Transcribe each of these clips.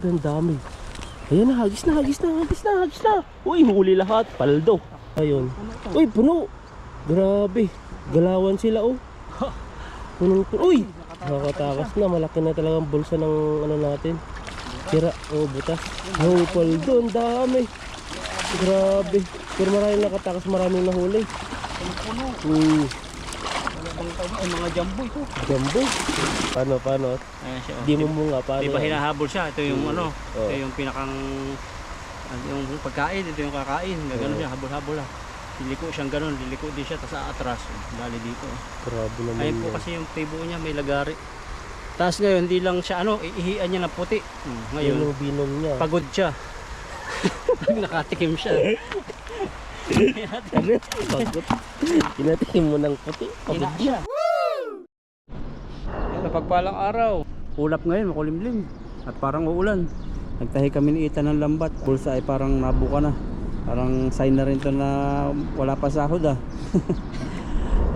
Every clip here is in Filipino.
Ang dami. Ayan na, hagis na. Uy, huli lahat. Paldo. Ayun. Uy, puno. Grabe. Galawan sila, oh. Punong puno. Uy, nakatakas na. Malaki na talagang bulsa ng ano natin. Tira. Oh, butas. Oh, paldo. Ang dami. Grabe. Pero maraming nakatakas, maraming nahuli. Ay, mga jumbo ito. Jumbo? Paano? Ayan siya. Di mo nga, paano? Di ba hinahabol siya? Ito yung ano, Oh. ito yung pinakang yung pagkain, ito yung kakain. Gano'n siya, habol-habol ah. Liliko siyang gano'n, liliko din siya, tapos atras. Dali dito. Grabe naman. Ayun po kasi yung tibo niya, may lagari. Tapos ngayon, hindi lang siya ano, ihian niya ng puti. Ngayon, yung binom niya. pagod siya. Pag nakatikim siya. Ano? Pagod. Pinatikim mo ng puti. Pagod siya. Sa pagpalang araw, ulap ngayon, makulimlim at parang uulan. Nagtahi kami ni Ethan ng lambat. Bulsa ay parang nabuka na. Parang sign na rin to na wala pa sahod ah.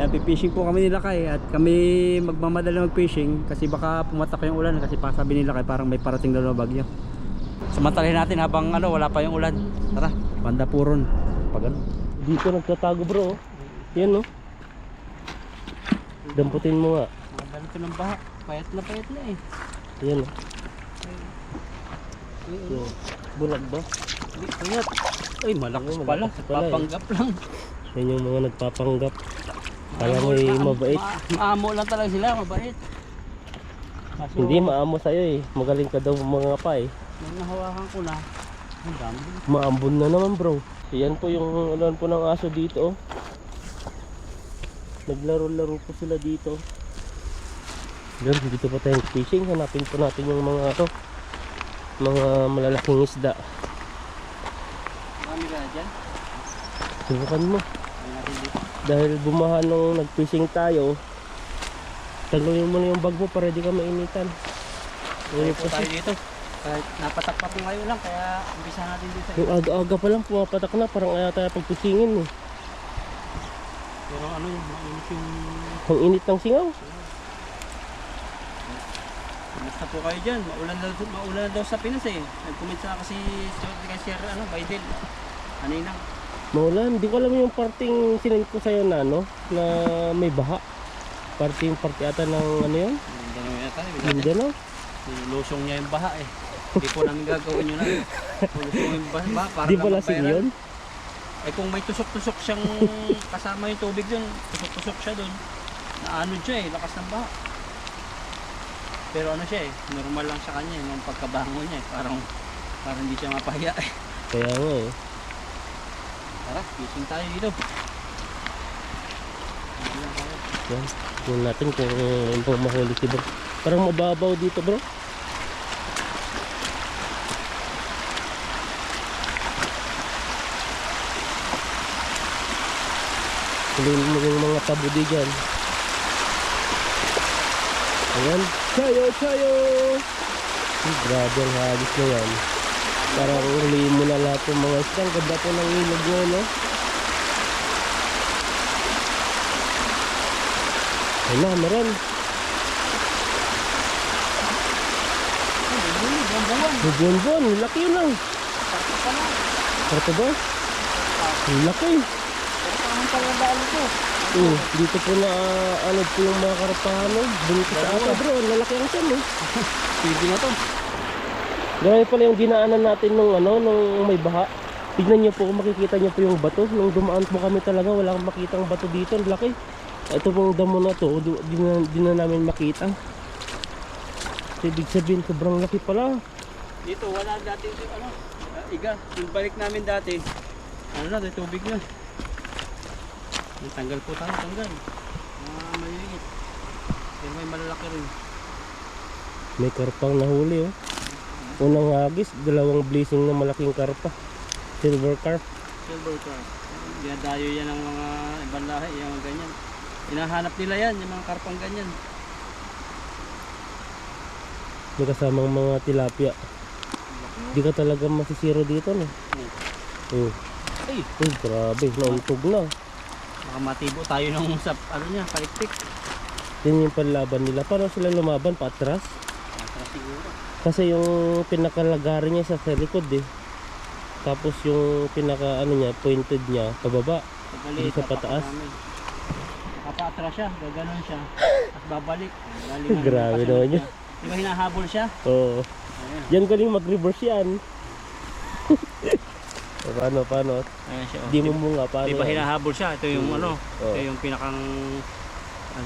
Yan, pipishing po kami nila kay at kami magmamadali mag-fishing kasi baka pumatak yung ulan kasi sabi nila kay parang may parating daw na bagyo. Samantalahin natin habang ano, wala pa yung ulan. Tara, banda puron. Pag ano. Dito nagtatago bro. Yan no. Damputin mo nga. Madali ito ng baha. Payat na eh. Yan no. So, bulag ba? Hindi, payat. Ay, malakas Ay, pala. malakas pala eh. Papanggap lang. Yan yung mga nagpapanggap. Kala mo ay mabait. Maamo lang talaga sila, mabait. Kaso, Hindi maamo sa'yo eh. Magaling ka daw mga pa eh. nung nahawakan ko na, ang dami. Maambon na naman bro. Yan po yung alam po ng aso dito oh. Naglaro-laro po sila dito. Yan, dito pa tayong fishing. Hanapin po natin yung mga to, mga malalaking isda. Marami ka na dyan? Subukan mo. Ay natin dito. Dahil bumaha nung nag-fishing tayo, taluin mo na yung bag mo para di ka mainitan. Tayo po tayo dito. Kahit napatakpak ko ngayon lang, kaya umpisa natin dito sa Yung aga-aga pa lang pumapatak na, parang ayaw tayo pag-fishingin eh. Pero ano yung mainit yung... Ang init ng singaw. Kumusta po kayo dyan? Maulan daw sa Pinas eh. Nag-comment sa kasi kay Sir Biden. Kanina. Maulan, di ko alam yung parting sinend ko sa'yo na ano, na may baha. Parting ata ng ano yun? Ganun yata. Mindanao. Nilusong niya yung baha eh. Hindi po namin gagawin yun na. Lusong yung baha para Di lang pala sing magbayaran. yun? Eh kung may tusok-tusok siyang kasama yung tubig dun, tusok-tusok siya dun. Naanod siya eh, lakas ng baha. Pero ano siya eh, normal lang sa kanya eh, nung pagkabangon niya eh. Parang hindi siya mapahiya eh. Kaya nga eh. Tara, fishing tayo dito. Yan. Tingnan natin kung yung pang mahuli si bro. Parang mababaw dito bro. Huliin mo yung mga tabudi dyan. Ayan. Chayo! Grabe ang hagis na yan. Parang huliin mo na lahat yung mga isda. Ang ganda po ng ilog nyo, no? Ayun na, meron. Buwan, laki yun lang. Sarap ba? Laki. Dito po na ano po yung mga karapahan. Bunito sa ata bro, lalaki ang tiyan eh. Pwede na to. Grabe pala yung dinaanan natin nung ano, nung may baha. Tignan nyo po, kung makikita nyo po yung bato. Nung dumaan po kami talaga, wala kang makitang bato dito. Ang laki. Ito pong damo na to, di na namin makita. So, ibig sabihin, sobrang laki pala. Dito wala dati ano, iga. Yung balik namin dati, ano na, tubig na. Tanggal po tayo, tanggal. Maliliit. Pero may malalaki rin. May karpang nahuli oh. Unang hagis, dalawang blazing na malaking karpa. Silver carp. Silver carp. Dinadayo yan ng mga ibang lahi, yung ganyan. Hinahanap nila yan, yung mga karpang ganyan. May kasamang mga tilapia. Di ka talaga masisiro dito no. Ay, grabe, nauntog na. Baka matibo tayo nung sa ano niya, palikpik. Yan yung panlaban nila. Paano sila lumaban? Patras? Patras siguro. Kasi yung pinakalagaran niya sa likod eh. Tapos yung pinaka ano niya, pointed niya, pababa. Hindi sa pataas. Nakapa-atras siya, gaganon siya. At babalik. Grabe naman yun. Di ba hinahabol siya? Oo. Ayan. Yan galing mag-reverse yan. Paano? Ayan siya. Di mo nga paano Di ba yan? hinahabol siya? Ito yung ano, Oo. ito yung pinakang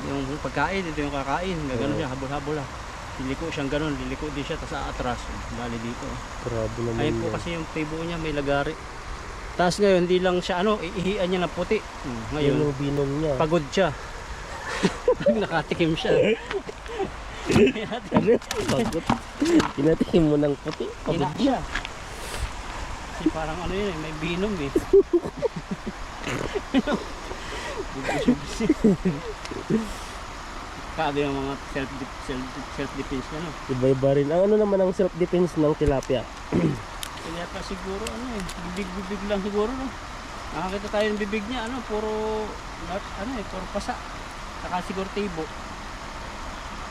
yung pagkain, ito yung kakain. Gaganon Oo. siya, habol-habol ah. Liliko siyang ganon, liliko din siya, tapos atras. Bali dito. Grabe naman Ayun po yan. kasi yung tibo niya may lagari. Tapos ngayon, hindi lang siya ano, iihian niya ng puti. Yan Ngayon, yung binom niya. pagod siya. Nakatikim siya. Ano yung pagod? Kinatikim mo ng puti. Pagod Ina siya. Kasi parang ano yun, may binom eh. Bubusog Kado yung mga self-defense niya, no? Iba-iba rin. Ang ano naman ang self-defense ng tilapia? Kaya pa siguro, ano eh, bibig-bibig lang siguro, no? Nakakita tayo ng bibig niya, ano, puro pasa. Saka siguro tibo.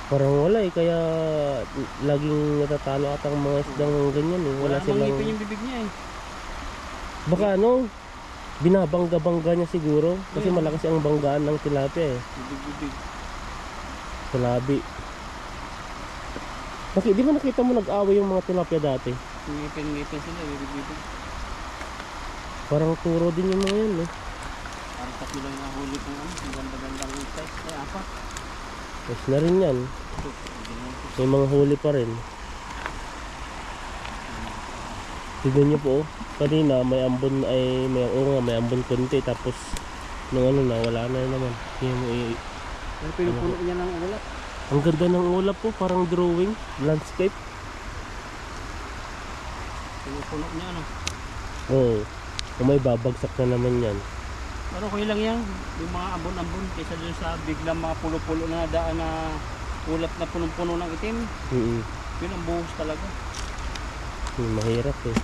Parang wala eh. Kaya laging natatalo at ang mga isdang ganyan eh. Wala Wala namang silang... ngipin yung bibig niya eh. Baka ano, binabangga-bangga niya siguro. Kasi malakas ang banggaan ng tilapia eh. Bibig-bibig. Sa labi. Kasi di ba nakita mo nag-away yung mga tilapia dati? Ngipin-ngipin sila, bibig-bibig. Parang turo din yung mga yun eh. Parang tatlo lang nahuli kung ano, ang ganda-gandang size. Kaya apa? Yes na rin yan. May mga huli pa rin. Tignan nyo po oh. Kanina may ambon ay may ambon konti tapos nung ano na wala na naman. Tingnan mo Pero pinupuno niya ng ulap. ang ganda ng ulap po, parang drawing, landscape. Pinupuno niya ano. Oo. May babagsak na naman yan. Pero okay lang yan. Yung mga ambon-ambon kaysa dun sa biglang mga pulo-pulo na daan na ulap na punong-puno ng itim. Yun ang buhos talaga. Mahirap eh.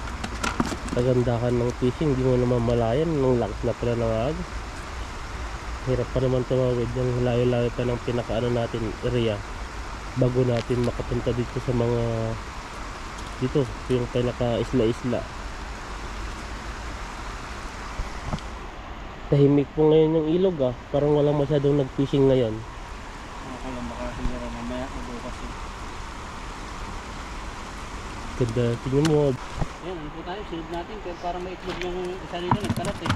Kagandahan ng fishing, hindi mo naman malayan nung lakas na pala ng agos. Hirap pa naman tumawid yung layo-layo pa ng pinakaano natin area bago natin makapunta dito sa mga dito, yung pinaka isla-isla. Tahimik po ngayon yung ilog ah, parang walang masyadong nag-fishing ngayon. Okay lang baka siguro mamaya mabukas yun. Ganda, tingnan mo. Ayan, ano po tayo, silid natin. Pero parang may itlog yung isa nila, nagkalat eh.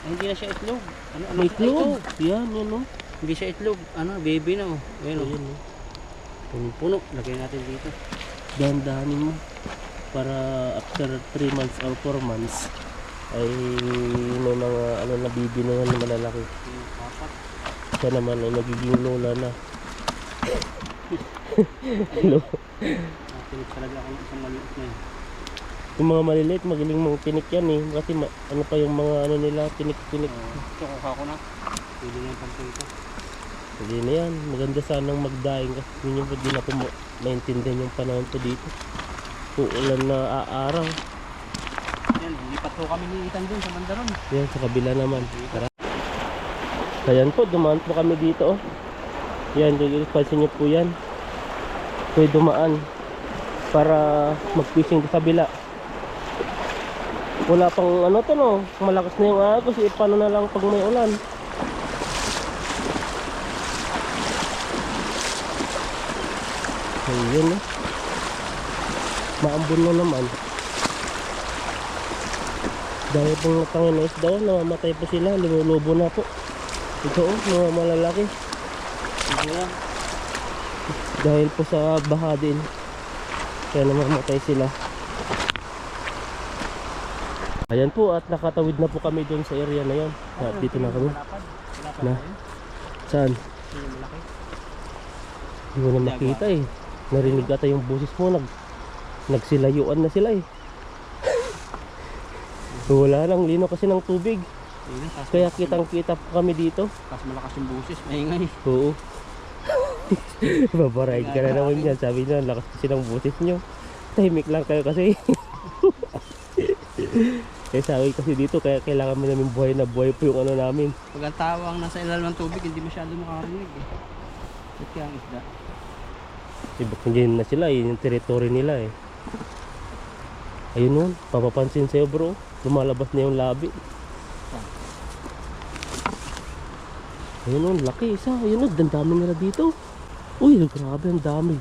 Ay, hindi na siya itlog. Ano, May ito? itlog. Yan, yun oh. Hindi siya itlog. Ano, baby na oh. Ayan oh. Ayan oh. Puno. Lagay natin dito. Dahan-dahanin mo para after 3 months or 4 months ay may mga ano na bibi na nga na malalaki. Yung apat. Siya naman ay magiging lola na. Hello. Tinig talaga akong isang maliit na yun. Yung mga maliliit magaling mong tinik yan eh. Kasi ano pa yung mga ano nila tinik-tinik. Ito kuha ko na. Pwede na yung pagpunta. Hindi na yan. Maganda sanang magdaing kasi yun yung hindi na po maintindihan yung panahon po dito. Uulan na aaraw. Yan, lipat po kami ni Ethan dun sa Mandaron. Yan sa kabila naman. Tara. Ayan po, dumaan po kami dito oh. Yan, pansin nyo po yan. Pwede dumaan para mag-fishing sa kabila. Wala pang ano to no, malakas na yung agos eh, paano na lang pag may ulan. Ayun eh. Maambon na naman. Dahil pong natangin na isda, namamatay po sila, lumulubo na po. Ito oh, mga malalaki. Ito yan. Dahil po sa baha din. Kaya namamatay sila. Ayan po at nakatawid na po kami doon sa area na yon. At dito na kami. Malapad. Malapad Na. na yun. Saan? Yung malaki. Hindi mo na makita eh. Narinig ata yung boses mo. Nagsilayuan na sila eh. Wala lang, lino kasi ng tubig. Ayun, Kaya kitang kita po kami dito. Kasi malakas yung busis, maingay. Oo. Babarayid ka na naman yan. Sabi nyo, lakas kasi ng boses nyo. Tahimik lang kayo kasi. Kaya sabi kasi dito, kaya kailangan mo namin buhay na buhay po yung ano namin. Pag ang tawang nasa ilalim ng tubig, hindi masyado makakarinig eh. Ito yung isda. Iba din na sila, yun yung territory nila eh. Ayun nun, papapansin sa'yo bro, lumalabas na yung labi. Ayun nun, laki isa. Ayun nun, dami nila dito. Uy, grabe, ang dami.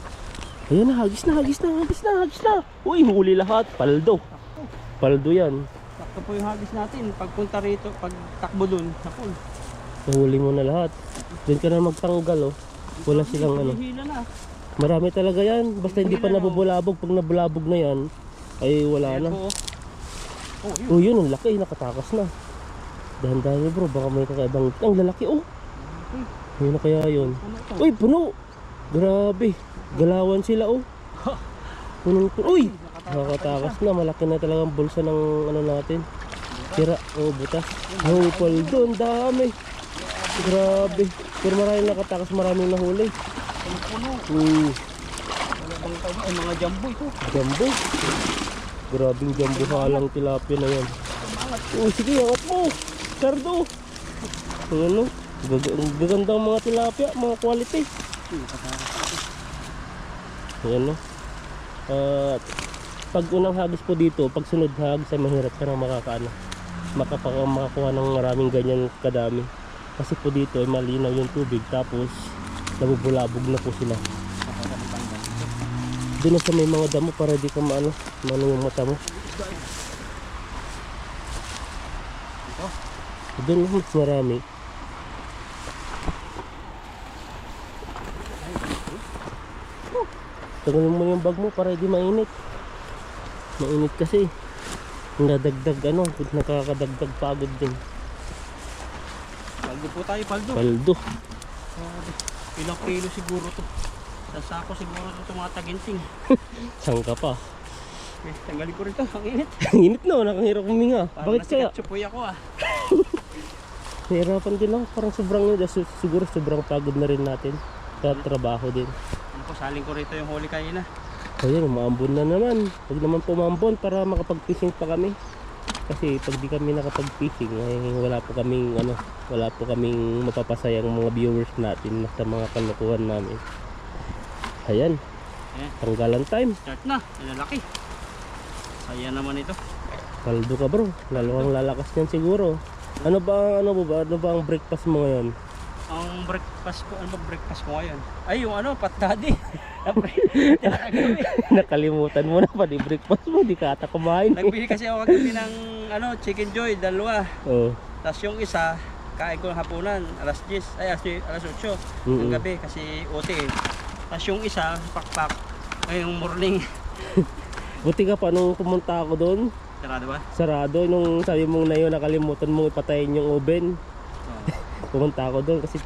Ayun na, hagis na. Uy, huli lahat, paldo. Paldo yan. Sakto po yung hagis natin. Pagpunta rito, pag takbo dun, napol. Nahuli mo na lahat. Doon ka na magtanggal oh. Wala silang ano. Hihila na. Marami talaga yan. Basta hindi pa nabubulabog. Pag nabulabog na yan, ay wala na. Po. Oh, yun. Oh, yun, ang laki. Nakatakas na. Dahan-dahan bro. Baka may kakaibang... Ang lalaki oh. Ayun na kaya yun. Ano ito? Uy, puno. Grabe. Galawan sila oh. Punong puno. Uy! Nakatakas na. Malaki na talagang bulsa ng ano natin. Tira. Oh, butas. Oh, paldo. Ang dami. Grabe. Pero maraming nakatakas. Maraming nahuli. Puno. Wala bang tayo? Ay, mga jumbo ito. Jumbo. Grabing jumbo halang tilapia na yan. Oh, sige, angat mo. Sardo. Ano? Gagandang mga tilapia, mga quality. Ayan no. At pag unang hagis po dito, pag sunod hagis ay mahirap ka nang makakuha ng maraming ganyan kadami. Kasi po dito ay malinaw yung tubig, tapos nabubulabog na po sila. Doon na sa may mga damo para di ka maano yung mata mo. Doon mas marami. Tagalin mo yung bag mo para di mainit. Mainit kasi. Nadagdag ano, nakakadagdag pagod din. Paldo po tayo, paldo. Paldo. Ilang kilo siguro to. Sa sako siguro to mga taginting. Saan ka pa? Eh, tanggalin ko rito, ang init. Init no, nakahirap huminga. Bakit kaya? Parang nasikat ako ah. Nahirapan din lang, parang sobrang siguro sobrang pagod na rin natin. Sa trabaho din. Ano ko, saling ko rito yung huli kanina. Ayun, umaambon na naman. Huwag naman pumambon para makapag-fishing pa kami. Kasi pag di kami nakapag-fishing, ay wala po kaming mapapasayang mga viewers natin sa mga kalukuhan namin. Ayan, tanggalan time. Start na, ilalaki. Saya naman ito. Kaldo ka bro, lalo kang lalakas niyan siguro. Ano ba ang breakfast mo ngayon? Ang breakfast ko, ano ba breakfast ko ngayon? Ay, yung ano, patdadi. Nakalimutan mo na pa di breakfast mo, di ka ata kumain. Nagbili kasi ako kagabi ng ano, Chicken Joy, dalawa. Oh. Tapos yung isa, kain ko ng hapunan, alas 10, ay alas 8 ng gabi kasi OT eh. Tapos yung isa, pakpak, ngayong morning. Buti ka pa nung pumunta ako doon. Sarado ba? Sarado, nung sabi mong na yun, nakalimutan mo ipatayin yung oven. Pumunta ako doon kasi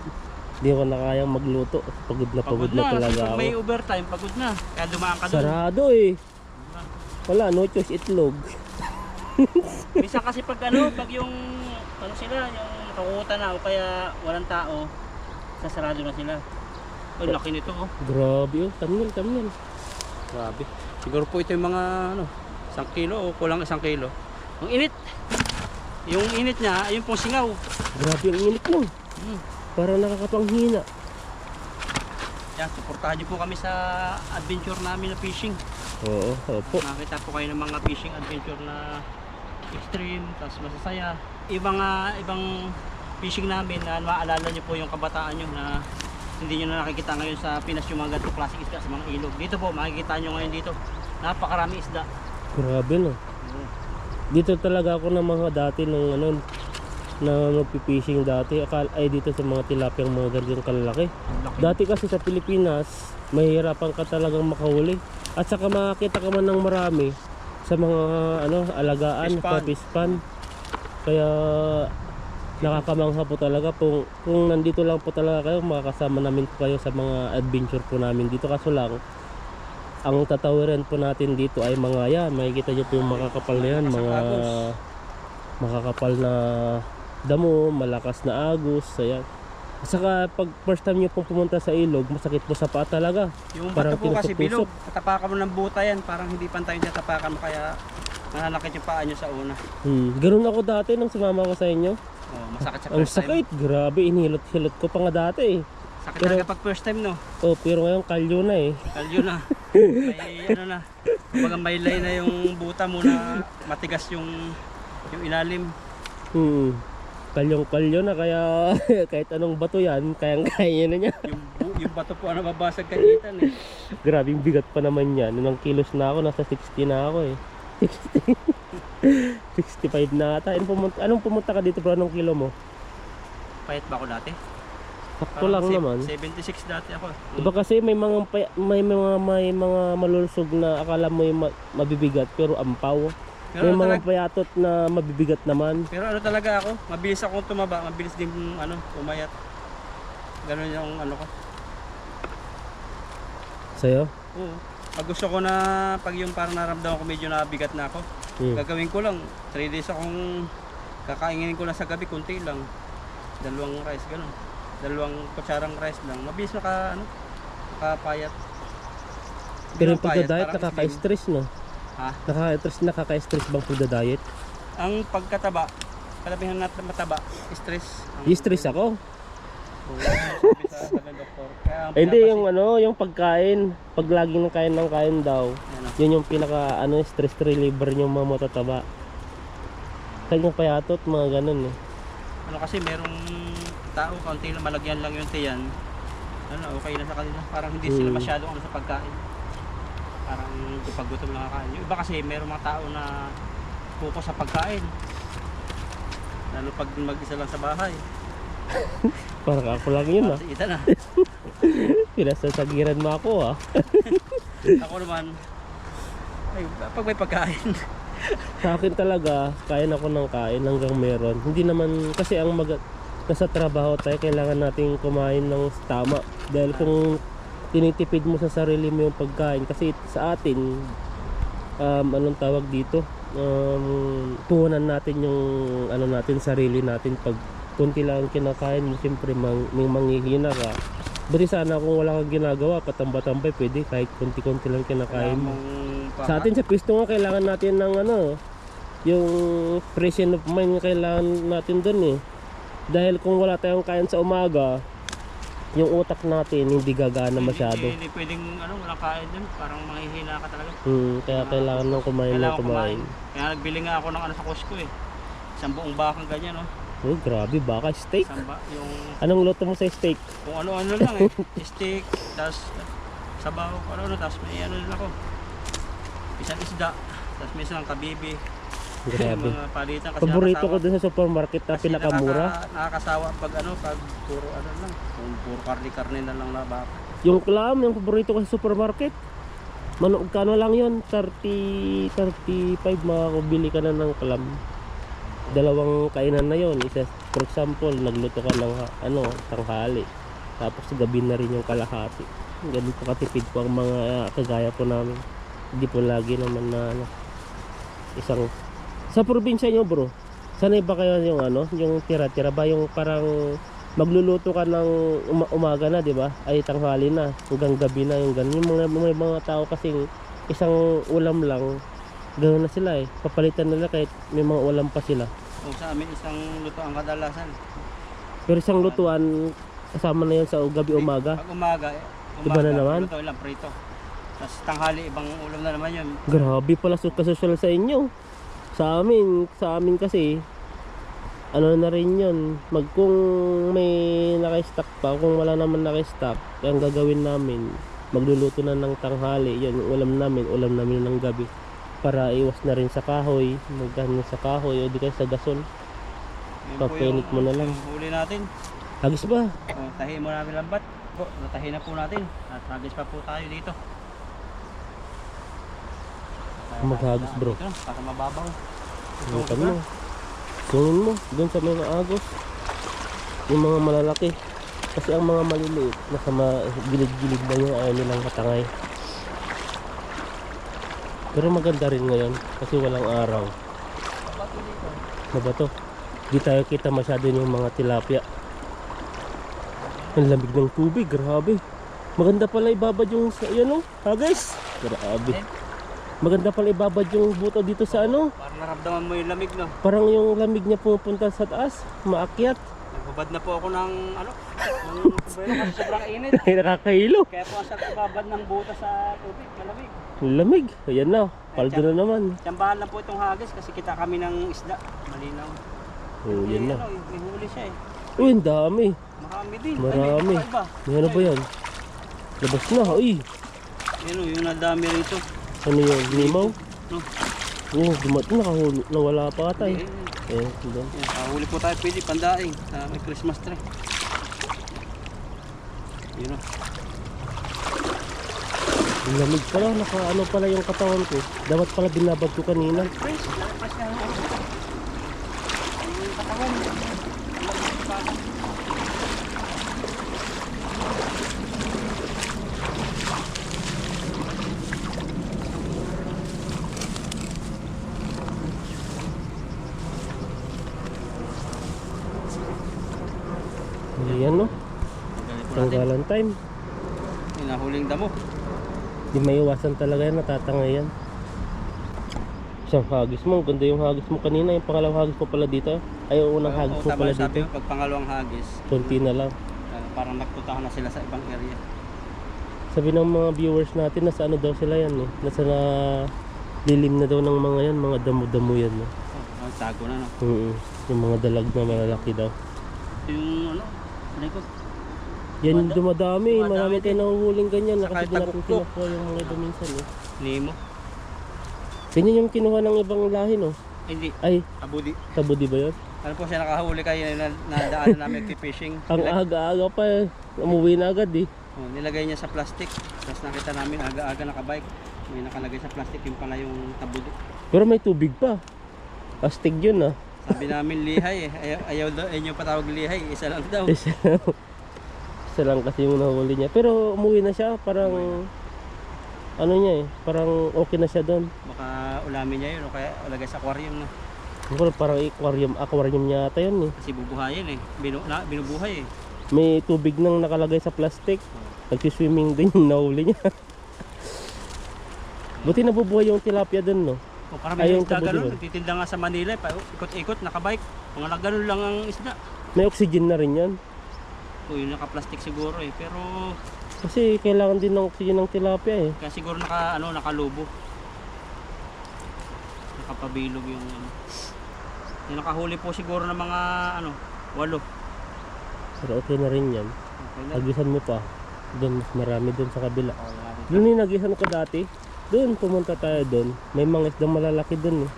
hindi ko na kayang magluto. Pagod na talaga pag ako. may overtime, pagod na. Kaya dumaan ka doon. Sarado eh. Wala, no choice, itlog. Minsan kasi pag ano, pag yung ano sila, yung kakutan na o kaya walang tao, sasarado na sila. Ay, laki nito oh. Grabe oh, tamil. Grabe. Siguro po ito yung mga ano, 1 kilo o kulang 1 kilo. Ang init. Yung init niya, ayun pong singaw. Grabe ang init mo. Parang nakakapanghina. Yan, suportahan niyo po kami sa adventure namin na fishing. Oo, opo. Nakita po kayo ng mga fishing adventure na extreme, tapos masasaya. Ibang fishing namin na maalala niyo po yung kabataan niyo na hindi niyo na nakikita ngayon sa Pinas yung mga ganitong klaseng isda sa mga ilog. Dito po, makikita niyo ngayon dito. Napakarami isda. Grabe no. Dito talaga ako ng mga dati nung ano na magpipishing dati ay dito sa mga tilapiyang mga ganitong kalalaki. Dati kasi sa Pilipinas mahirapan ka talagang makahuli at saka makakita ka man ng marami sa mga ano alagaan sa fish pan. Kaya nakakamangha po talaga kung nandito lang po talaga kayo, makakasama namin po kayo sa mga adventure po namin dito. Kaso lang ang tatawiran po natin dito ay mga yan, makikita nyo po yung makakapal na yan, mga makakapal na damo, malakas na agos. Ayan. At saka pag first time nyo pong pumunta sa ilog, masakit po sa paa talaga. Yung parang bato po kasi tinusok-tusok. bilog, tapakan mo ng buta yan, parang hindi pantay yung tapakan mo, kaya nananakit yung paa nyo sa una. Ganun ako dati nung sumama ko sa inyo. Oh, masakit sa Ang first time. sakit, grabe, inhilot-hilot ko pa nga dati eh. Sakit Pero- talaga pag first time, no? Oh, pero ngayon kalyo na eh. Kalyo na. May ano na. Kumbaga may lay na yung buta mo na matigas yung ilalim. Kalyong-kalyo na kaya kahit anong bato yan, kayang-kaya na niya. Yung bato po ang nababasag kagitan eh. Grabing bigat pa naman yan. Ilang kilos na ako, nasa 60 na ako eh. 60. 65 na ata. Anong pumunta ka dito bro? Anong kilo mo? Payat ba ako dati? Sakto lang naman. 76 dati ako. Diba kasi may mga malulusog na akala mo yung mabibigat pero ampaw. May Pero, mga payatot na mabibigat naman. pero ano talaga ako, mabilis akong tumaba, mabilis din umayat. Ganun yung ano ko. Sa'yo? Oo. Pag gusto ko na, pag yung parang naramdaman ko medyo nabigat na ako, gagawin ko lang, 3 days akong kakainginin ko lang sa gabi, kunti lang. 2 rice, ganun. 2 kutsarang rice lang. Mabilis nakapayat. Pero yung Hindi lang payat, pagda-diet parang nakaka-stress no? Ha? Nakaka-stress bang pagda-diet? Ang pagkataba, kalabihan natin mataba, stress. I-stress ako. Oo, sabi sa doktor. Kaya ang Hindi pinapasi- yung yung pagkain. Pag laging kain ng kain daw. Ano? Yun yung pinaka stress reliever yung mga matataba. Kaya yung payatot, mga ganun eh. Ano kasi merong tao, kaunti lang malagyan lang yung tiyan. Okay na sa kanila. Parang hindi sila masyadong sa pagkain. Parang pag gutom lang kakain. Yung iba kasi merong mga tao na focus sa pagkain. Lalo pag mag-isa lang sa bahay. Parang ako lang yun ah. Ita na. Pinasasagiran mo ako ah. Ako naman, pag may pagkain. Sa akin talaga, kain ako ng kain hanggang meron. Hindi naman, kasi nasa trabaho tayo, kailangan nating kumain ng tama. Dahil kung tinitipid mo sa sarili mo yung pagkain, kasi sa atin, anong tawag dito? Puhunan natin yung natin, sarili natin. Pag kunti lang ang kinakain mo, siyempre may manghihina ka. Buti sana kung wala kang ginagawa, patamba-tambay, pwede kahit kunti-kunti lang kinakain mo. Sa atin sa pisto nga kailangan natin ng yung presence of mind kailangan natin dun eh. Dahil kung wala tayong kain sa umaga, yung utak natin hindi gagana masyado. Hindi pwedeng walang kain dun, parang mahihina ka talaga. Kaya kailangan nang kumain ng kumain. Kaya nagbili nga ako ng sa Costco eh. Isang buong bakang ganyan Oh, grabe, baka steak. Yung Anong luto mo sa steak? kung ano-ano lang eh. Steak, tapos sabaw, tapos may din ako. Isang isda, tapos may isang kabibi. Grabe. Mga palitan kasi Paborito ko nakakasawa. dun sa supermarket na Kasi pinakamura. nakakasawa pag pag puro lang. Puro karne na lang na baka. Yung clam, yung paborito ko sa supermarket. Kano lang yun? 30, 35 makakabili ka na ng clam. 2 kainan na yon. Isa, for example, nagluto ka ng tanghali. Tapos gabi na rin yung kalahati. Ganun po katipid po ang mga kagaya po namin. Hindi po lagi naman na isang sa probinsya nyo bro. Sanay ba kayo yung yung tira-tira ba yung parang magluluto ka ng umaga na, di ba? Ay tanghali na, hanggang gabi na yung ganun. Yung may mga tao kasing isang ulam lang, gano'n na sila eh. Papalitan nila kahit may mga ulam pa sila. Sa amin isang luto ang kadalasan. Pero isang lutuan kasama na yan sa gabi umaga. Pag umaga, Iba na naman? luto lang prito. Tapos tanghali ibang ulam na naman yun. Grabe pala kasosyal sa inyo. Sa amin kasi na rin yun. Kung may naka-stock pa, kung wala naman naka-stock, ang gagawin namin, magluluto na ng tanghali. Yan yung ulam namin ng gabi. Para iwas na rin sa kahoy, magkano sa kahoy o di kaya sa gasol. Yun po Papainit mo na lang. yung huli natin. Hagis ba? Tahiin mo namin lambat. Natahin na po natin. At hagis pa po tayo dito. Maghagis bro. Dito, para mababaw. Bukan mo. Sungin mo doon sa mga agos. Yung mga malalaki. Kasi ang mga maliliit nasa gilid-gilid na yung ayaw nilang katangay. Pero maganda rin ngayon kasi walang araw. Mabato. Di tayo kita masyado yung mga tilapia. Ang lamig ng tubig, grabe. Maganda pala ibabad yung hagis. Grabe. Maganda pala ibabad yung buto dito sa Parang naramdaman mo yung lamig, no? Parang yung lamig niya pumupunta sa taas, maakyat. Babad na po ako ng ano, ng kumbero kasi sobrang init. Ay, nakakahilo. Kaya po ang sarap babad ng buta sa tubig, malamig. Lamig. Ayan na. Paldo na naman. Tsambahan lang po itong hagis kasi kita kami ng isda. Malinaw. Oh, yan na. Ano, may huli siya eh. Uy, ang dami. Marami din. Marami. Ay, may iba. May ano ba yan? Labas na. Uy. Yan o, yung nadami rito. Ano yun? Limaw? No. Oh, dumating. Nakahuli. Nawala pa ata eh. Doon. Yan, huli po tayo pili, pandaing. May Christmas tree. Yun o. Ang lamig pala. Ano pala yung katawan ko. Dapat pala binabad ko kanina. Fresh na yung katawan. Ayan no. Tanggalan time. Nahuling damo. Di maiwasan talaga yan. Natatangay yan. Isang hagis mo. Ganda yung hagis mo kanina. Yung pangalawang hagis mo pala dito. Ay, yung unang hagis mo pala sabi dito. mo, pag pangalawang hagis, Konti na lang. parang nagpuntahan na sila sa ibang area. Sabi ng mga viewers natin, nasa ano daw sila yan eh. Nasa na lilim na daw ng mga yan. Mga damo-damo yan. No? Tago na no. Yung mga dalag na malalaki daw. Yung ano, ko. Yan yung dumadami. Dumadami Marami tayo nahuhuling ganyan. Saka Kasi di natin taguktok. kinukuha yung mga iba minsan eh. Nemo. Ganyan yung kinuha ng ibang lahi no. Hindi, Ay, abudi. tabudi ba yun? Ano po siya nakahuli kayo na daanan namin fishing. Ang aga-aga pa eh. Umuwi na agad eh. Nilagay niya sa plastic. Tapos nakita namin aga-aga nakabike. May nakalagay sa plastic yung pala yung tabudi. Pero may tubig pa. Astig yun ah. Sabi namin lihay eh. Ayaw daw, ayaw patawag lihay. Isa lang daw. Isa lang kasi yung nahuli niya. Pero umuwi na siya. Parang ano niya eh. Parang okay na siya doon. Baka ulamin niya yun o kaya lagay sa aquarium na. Parang aquarium niya ata yun eh. Kasi bubuhayin eh. Binubuhay eh. May tubig nang nakalagay sa plastic. Nagsiswimming din yung nahuli niya. Buti nabubuhay yung tilapia doon no. O parang Ay, may yung isda tabudi ganun. ba? Nagtitinda nga sa Manila eh. Ikot-ikot, nakabike. Mga ganun lang ang isda. May oxygen na rin yan. Uy, naka-plastic siguro eh. Pero Kasi kailangan din ng oxygen ng tilapia eh. kaya siguro nakalubo. Nakapabilog yung ano. Yung nakahuli po siguro ng mga 8. Pero okay na rin yan. Okay na. Agisan mo pa. Doon mas marami doon sa kabila. Oh, wala rin. Doon yung nagisan ko dati. Doon pumunta tayo doon. May mga isdang malalaki doon eh.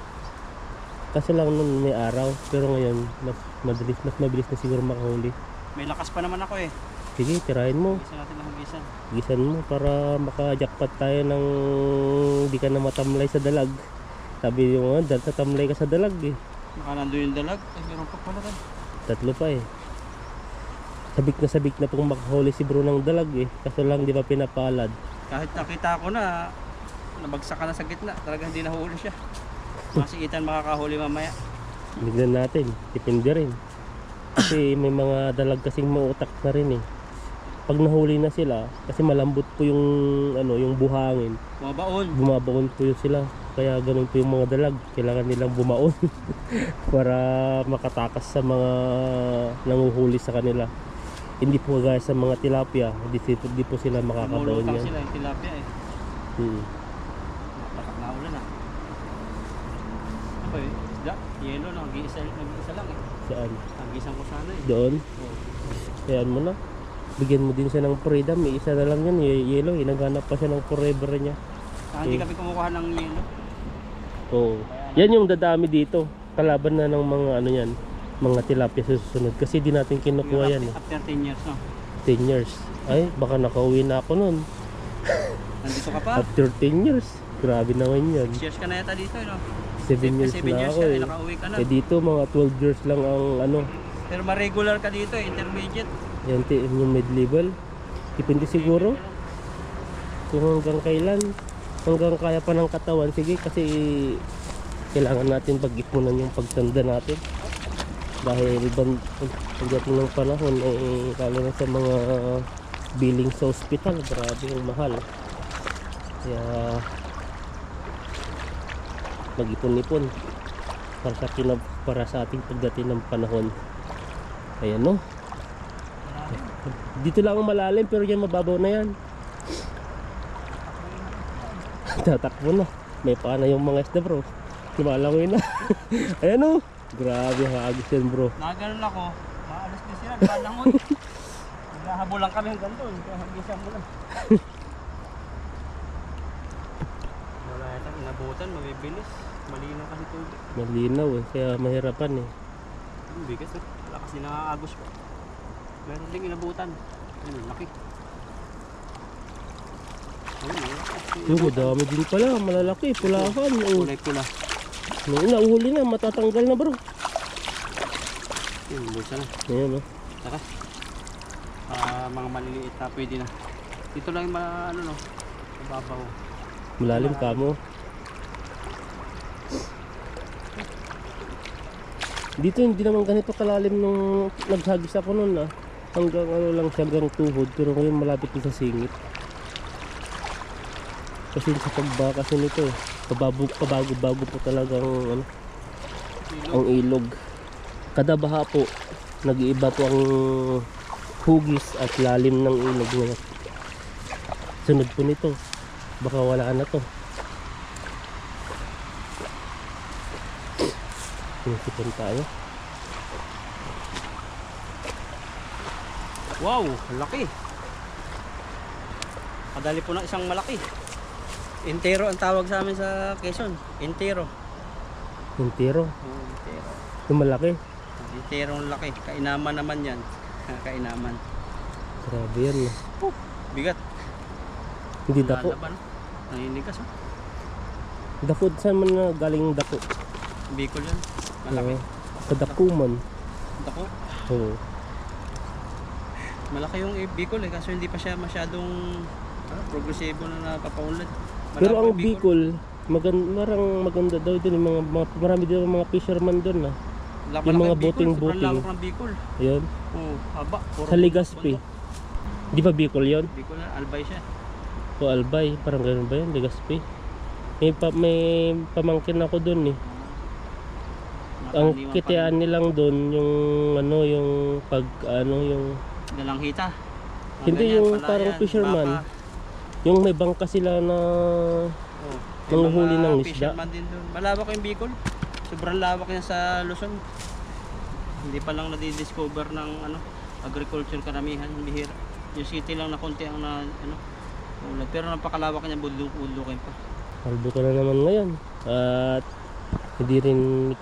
Kasi lang noon may araw. Pero ngayon mas mabilis na siguro makahuli. May lakas pa naman ako eh. Sige, tirahin mo. Isa natin ang hugisan. Gisan mo para maka-jackpot tayo ng di ka na matamlay sa dalag. Sabi yung tatamlay ka sa dalag eh. Baka nandun yung dalag. Ay, meron pa pala tayo. 3 pa eh. Sabik na pong makahuli si bro ng dalag eh. Kaso lang di ba pinapalad. Kahit nakita ko na nabagsak ka na sa gitna, talaga hindi nahuli siya. Kasi Ethan makakahuli mamaya. Bigyan natin, depende rin. Kasi may mga dalag kasing mautak na rin eh. Pag nahuli na sila, kasi malambot po yung yung buhangin. Bumabaon po yun sila. Kaya ganun po yung mga dalag. Kailangan nilang bumaon para makatakas sa mga nanguhuli sa kanila. Hindi po guys sa mga tilapia, hindi po sila makakabaon Lumulutang yan. sila yung tilapia eh. Patak na ulan ah. Ano ba yun? Isda? Yelo na, nag-iisa lang eh. Saan? Nagisan ko sana eh. Doon? Oo. Kayaan mo na. Bigyan mo din siya ng freedom. May isa na lang yan. Yellow. Naghanap pa siya ng forever niya. Hindi kami kumukuha ng yelo. Oo. Yan yung dadami dito. Kalaban na ng mga yan. Mga tilapia sa susunod. Kasi di natin kinukuha yan eh. After 10 years no? 10 years. Ay, baka nakauwi na ako nun. Nandito ka pa? After 10 years. Grabe naman yan. 6 years ka na yata dito eh no? 7 years 7 na years ako ka eh. nakauwi ka na. Eh dito mga 12 years lang ang Pero ma-regular ka dito eh, intermediate. yan yung mid-level. Depende siguro. Kung hanggang kailan. Hanggang kaya pa ng katawan. Sige kasi kailangan natin pag-ipunan yung pagtanda natin. Dahil pagdating ng panahon lalo na sa mga billing sa ospital, grabe yung mahal. Kaya mag-ipon-ipon para sa ating pagdating ng panahon. Ayan no. Dito lang ang malalim pero yan mababaw na yan. Tatakbo na. May paana yung mga isda bro. Lumalangoy na. Ayan o. Grabe hagis yan bro. Naganon ako. Maalas din sila. Balangon. Naghahabol lang kami hanggang doon. Kaya hagisan mo lang. Wala yata inabutan. Mabibilis. Malinaw kasi tubig. Malinaw eh. Kaya mahirapan eh. Ang bigas eh. Wala kasi nakakagos pa. Meron ding inabutan. Ayun, laki. Yung madami din pala. Malalaki. Pulahan. Oh. Kulay pula. Nauhuli na. Matatanggal na bro. Yun, bulsa na. Ayan o. Saka. Mga maliliit na pwede na. Dito lang yung ano no. Mababaw. Malalim ka mo. Dito hindi naman ganito kalalim nung naghagis ako noon ah. Hanggang ano lang siya, hanggang tuhod. Pero ngayon malapit na sa singit. Kasi sa pagbakasin nito eh. Pabago-bago po talagang ano, ang ilog. Kada baha po, nag-iiba po ang hugis at lalim ng ilog ngayon. Sunod po nito, baka wala na to. Sinisipon tayo. Wow, laki. Kadali po ng isang malaki. Intero ang tawag sa amin sa Quezon. Intero. Intero. Intero. Yung malaki. Intero ang laki. Kainaman naman yan. Kainaman. Grabe yan eh. Bigat. Hindi dako. Lalaban. Naninigas oh. Dako, saan man na galing dako? Bicol yan. Malaki. Sa dako man. Dako. Oo. Malaki yung Bicol eh. Kaso hindi pa siya masyadong progresibo na napapaunlad. Pero ang Bicol, maganda daw din yung marami din yung mga fisherman doon na. Yung mga boating. Sobrang lawak ng Bicol. Ayun. Oo, haba. Sa Legazpi. Di ba Bicol yun? Bicol na, Albay siya. O Albay, parang gano'n ba yun? Legazpi. May pamangkin ako doon eh. Ang kitian nilang doon yung ano, yung pag ano, yung Dalanghita. hindi Ganyan, yung palayan, parang fisherman. baka. Yung may bangka sila na Oh, nanguhuli mga ng isda. fisherman din doon. Malawak yung Bicol. Sobrang lawak niya sa Luzon. Hindi pa lang nadidiscover ng ano, agriculture karamihan, bihira. Yung city lang na konti ang na ano, ulad. Pero napakalawak niya, budlukin pa. Kalbo ka na naman ngayon. At hindi rin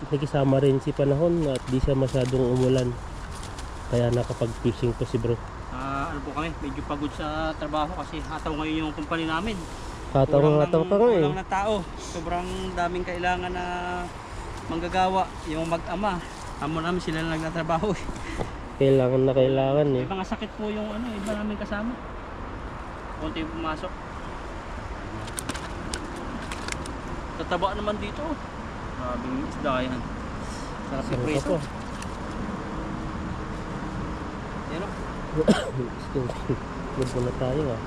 nakisama rin si panahon at di siya masyadong umulan. Kaya nakapag-fishing po si bro. Ano po kami, medyo pagod sa trabaho kasi hataw ngayon yung company namin. Hataw ka nga eh. Kulang na tao. Sobrang daming kailangan na manggagawa. Yung mag-ama, amo namin sila lang nagtatrabaho eh. Kailangan na kailangan eh. May mga sakit po yung ano, iba namin kasama. Konti yung pumasok. Tataba naman dito. Grabing isda yan. Sarap na preso. Yan o. Good na tayo ah.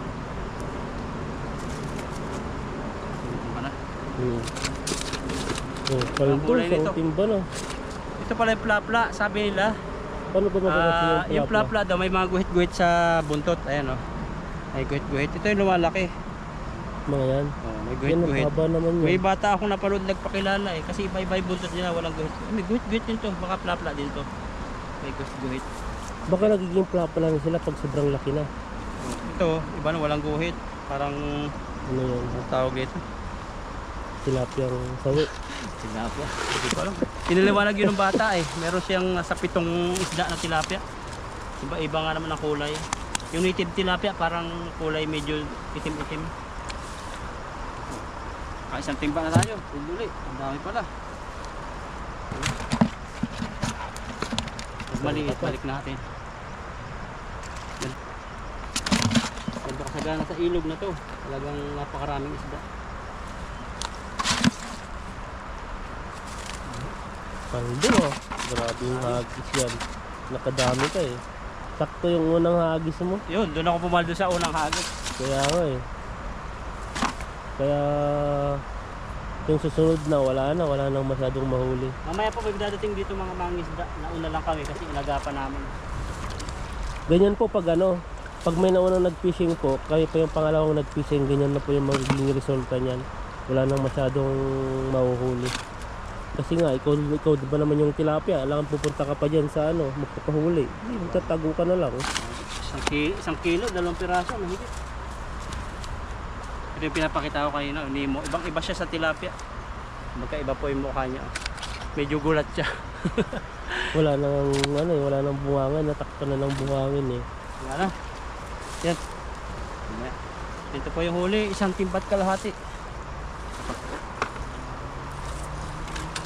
Ito na. Paldo, kulay nito. sa timba na. Ito pala yung plapla, sabi nila. Paano ba magkakasi Yung plapla daw may mga guhit-guhit sa buntot. Ayan o. May guhit-guhit. Ito yung lumalaki. Mga yan. Oh, may Yan ang guhit-guhit. haba naman May yan. bata akong napanood nagpakilala eh. Kasi iba-iba yung buntot nila, walang guhit. May guhit-guhit din to. Baka plapla din to. May guhit-guhit. Baka nagiging plapa lang sila pag sobrang laki na. Ito, iba na walang guhit. Parang, Ano yun? ang tawag dito? Tilapiyang sawi. Tilapia. Hindi ko alam. Iniliwanag yun ng bata eh. Meron siyang nasa 7 isda na tilapia. Iba-iba nga naman ang kulay. Yung native tilapia parang kulay medyo itim-itim. Isang timba na tayo. Uli. Ang dami pala. Maliit, balik natin. Ganda kasagana sa ilog na to. Talagang napakaraming isda. Paldo ah. Grabe yung hagis yan. Nakadami ka eh. Sakto yung unang hagis mo. Yun, doon ako pumaldo sa unang hagis. Kaya nga eh. Yung susunod na, wala nang masyadong mahuli. Mamaya po may dadating dito mga mangisda. Nauna lang kami kasi inagapan namin. Ganyan po pag pag may naunang nag-fishing po, kayo pa yung pangalawang nag-fishing, ganyan na po yung magiging resulta niyan. Wala nang masyadong mahuhuli. Kasi nga, ikaw ba naman yung tilapia, alam pupunta ka pa dyan sa magpapahuli. Magtatago ka na lang. Isang kilo, 2 piraso, mahigit. Ito yung pinapakita ko kanina, Nemo. Ibang iba siya sa tilapia. Magkaiba po yung mukha niya. Medyo gulat siya. Wala nang buhangin, natakpan na ng buhangin eh. Wala na. Yan. Ito po yung huli, 1 timbat kalahati.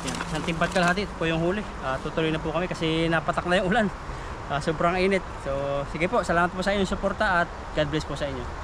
Yan, 1 timbat kalahati. Ito po yung huli. Tutuloy na po kami kasi napatak na yung ulan. Sobrang init. So, sige po, salamat po sa inyong suporta at God bless po sa inyo.